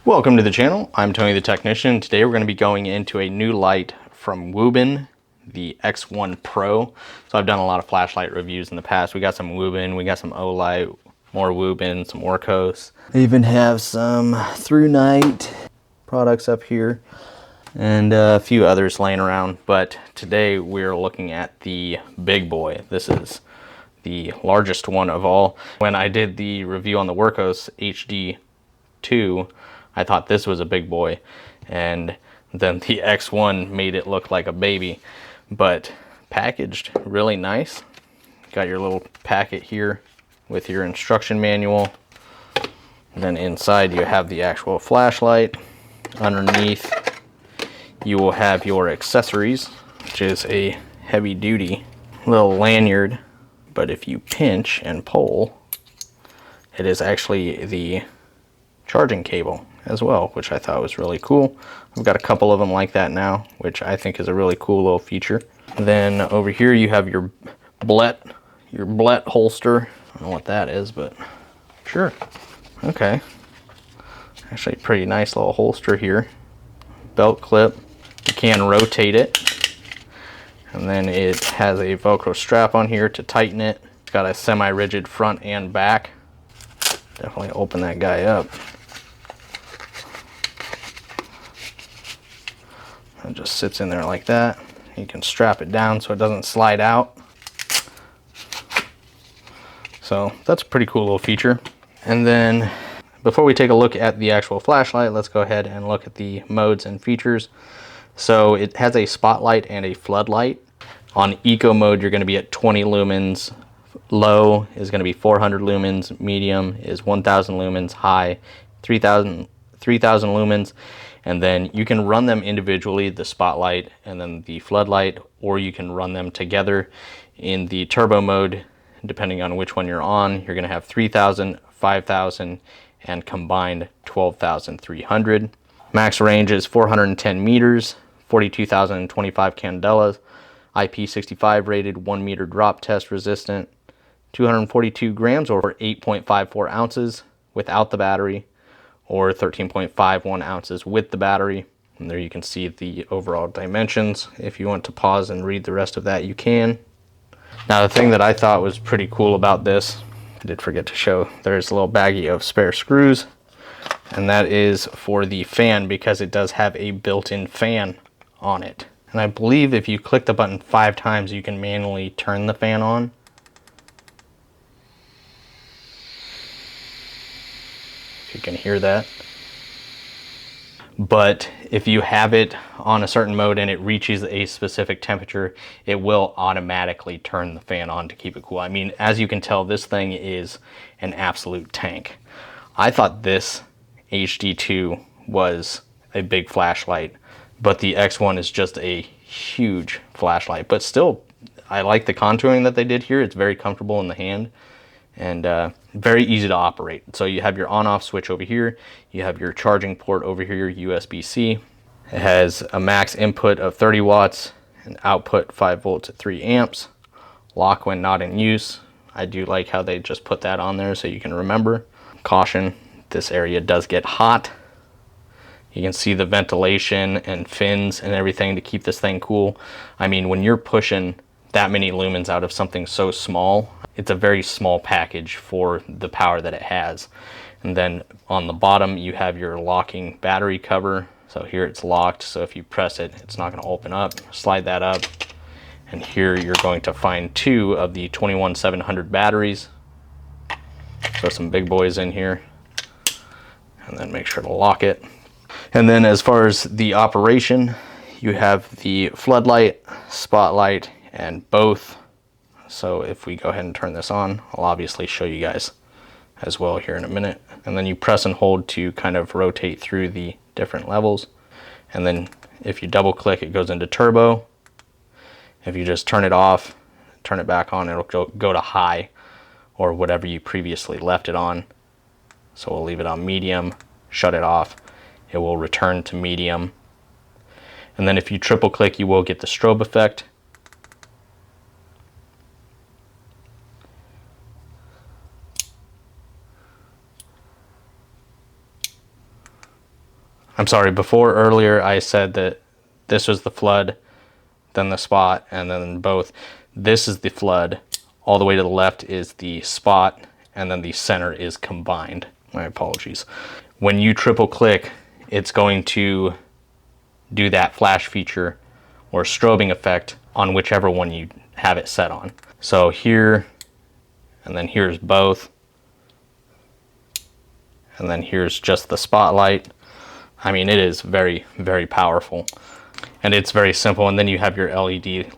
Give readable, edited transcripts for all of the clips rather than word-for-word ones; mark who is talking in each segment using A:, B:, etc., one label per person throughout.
A: Welcome to the channel. I'm Tony the Technician. Today we're going to be going into a new light from Wuben, the X1 Pro. So I've done a lot of flashlight reviews in the past. We got some Wuben, we got some Olight, more Wuben, some Orcos. I even have some Through Night products up here and a few others laying around. But today we're looking at the big boy. This is the largest one of all. When I did the review on the Orcos HD2, I thought this was a big boy, and then the X1 made it look like a baby, but packaged really nice. Got your little packet here with your instruction manual. And then inside you have the actual flashlight. Underneath you will have your accessories, which is a heavy duty little lanyard, but if you pinch and pull, it is actually the charging cable as well, which I thought was really cool. I've got a couple of them like that now, which I think is a really cool little feature. Then over here you have your blet holster. I don't know what that is, but sure. Okay. Actually pretty nice little holster here. Belt clip. You can rotate it. And then it has a Velcro strap on here to tighten it. It's got a semi-rigid front and back. Definitely open that guy up. It just sits in there like that. You can strap it down so it doesn't slide out. So that's a pretty cool little feature. And then before we take a look at the actual flashlight, let's go ahead and look at the modes and features. So it has a spotlight and a floodlight. On eco mode, you're going to be at 20 lumens. Low is going to be 400 lumens. Medium is 1000 lumens. High, 3000 lumens. And then you can run them individually, the spotlight and then the floodlight, or you can run them together. In the turbo mode, depending on which one you're on, you're going to have 3000, 5000, and combined 12,300. Max range is 410 meters, 42,025 candelas, IP65 rated, 1 meter drop test resistant, 242 grams or 8.54 ounces without the battery, or 13.51 ounces with the battery. And there you can see the overall dimensions. If you want to pause and read the rest of that, you can. Now the thing that I thought was pretty cool about this, I did forget to show, there's a little baggie of spare screws, and that is for the fan, because it does have a built-in fan on it. And I believe if you click the button 5 times, you can manually turn the fan on. You can hear that. But if you have it on a certain mode and it reaches a specific temperature, it will automatically turn the fan on to keep it cool. I mean, as you can tell, this thing is an absolute tank. I thought this HD2 was a big flashlight, but the X1 is just a huge flashlight. But still, I like the contouring that they did here. It's very comfortable in the hand and very easy to operate. So you have your on-off switch over here, you have your charging port over here, USB-C. It has a max input of 30 watts and output 5 volts at 3 amps. Lock when not in use. I do like how they just put that on there so you can remember. Caution, this area does get hot. You can see the ventilation and fins and everything to keep this thing cool. I mean, when you're pushing that many lumens out of something so small, it's a very small package for the power that it has. And then on the bottom you have your locking battery cover. So here it's locked, so if you press it, it's not going to open up. Slide that up, and here you're going to find 2 of the 21700 batteries. So some big boys in here, and then make sure to lock it. And then as far as the operation, you have the floodlight, spotlight, and both. So if we go ahead and turn this on, I'll obviously show you guys as well here in a minute. And then you press and hold to kind of rotate through the different levels. And then if you double click, it goes into turbo. If you just turn it off, turn it back on, it'll go to high or whatever you previously left it on. So we'll leave it on medium, shut it off. It will return to medium. And then if you triple click, you will get the strobe effect. I'm sorry, before earlier I said that this was the flood, then the spot, and then both. This is the flood. All the way to the left is the spot, and then the center is combined. My apologies. When you triple click, it's going to do that flash feature or strobing effect on whichever one you have it set on. So here, and then here's both, and then here's just the spotlight. I mean, it is very, very powerful, and it's very simple. And then you have your LED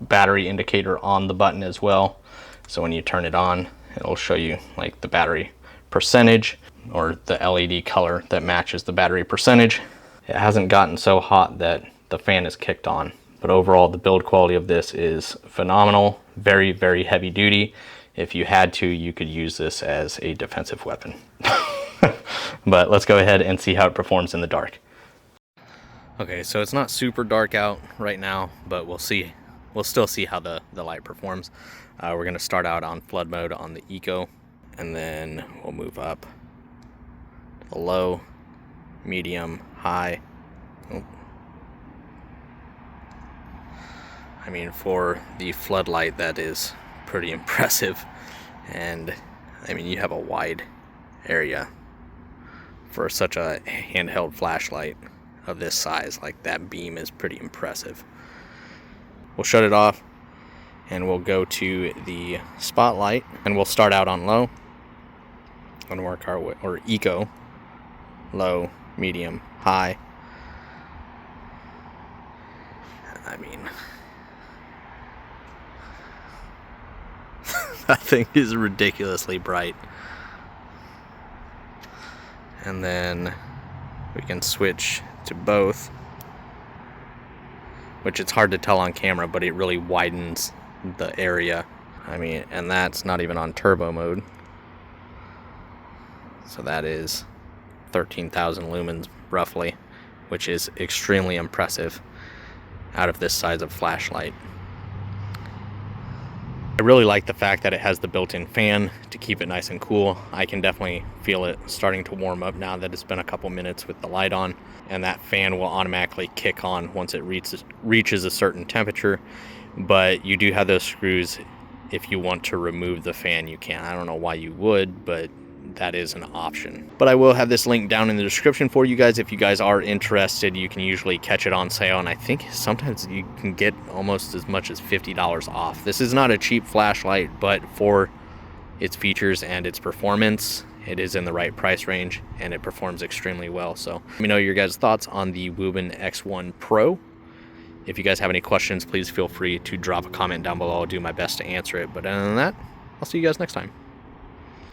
A: battery indicator on the button as well. So when you turn it on, it'll show you like the battery percentage or the LED color that matches the battery percentage. It hasn't gotten so hot that the fan is kicked on, but overall the build quality of this is phenomenal. Very, very heavy duty. If you had to, you could use this as a defensive weapon. But let's go ahead and see how it performs in the dark. Okay, so it's not super dark out right now, but we'll see. We'll still see how the light performs. We're gonna start out on flood mode on the Eco, and then we'll move up to the low, medium, high. Oh. I mean, for the floodlight, that is pretty impressive. And I mean, you have a wide area for such a handheld flashlight of this size. Like, that beam is pretty impressive. We'll shut it off and we'll go to the spotlight, and we'll start out on low and work our way, or Eco, low, medium, high. I mean, that thing is ridiculously bright. And then we can switch to both, which it's hard to tell on camera, but it really widens the area. I mean, and that's not even on turbo mode. So that is 13,000 lumens roughly, which is extremely impressive out of this size of flashlight. I really like the fact that it has the built-in fan to keep it nice and cool. I can definitely feel it starting to warm up now that it's been a couple minutes with the light on, and that fan will automatically kick on once it reaches a certain temperature. But you do have those screws. If you want to remove the fan, you can. I don't know why you would, but that is an option. But I will have this link down in the description for you guys if you guys are interested. You can usually catch it on sale, and I think sometimes you can get almost as much as $50 off. This is not a cheap flashlight, but for its features and its performance, it is in the right price range, and it performs extremely well. So let me know your guys' thoughts on the Wuben X1 Pro. If you guys have any questions, please feel free to drop a comment down below. I'll do my best to answer it. But other than that, I'll see you guys next time.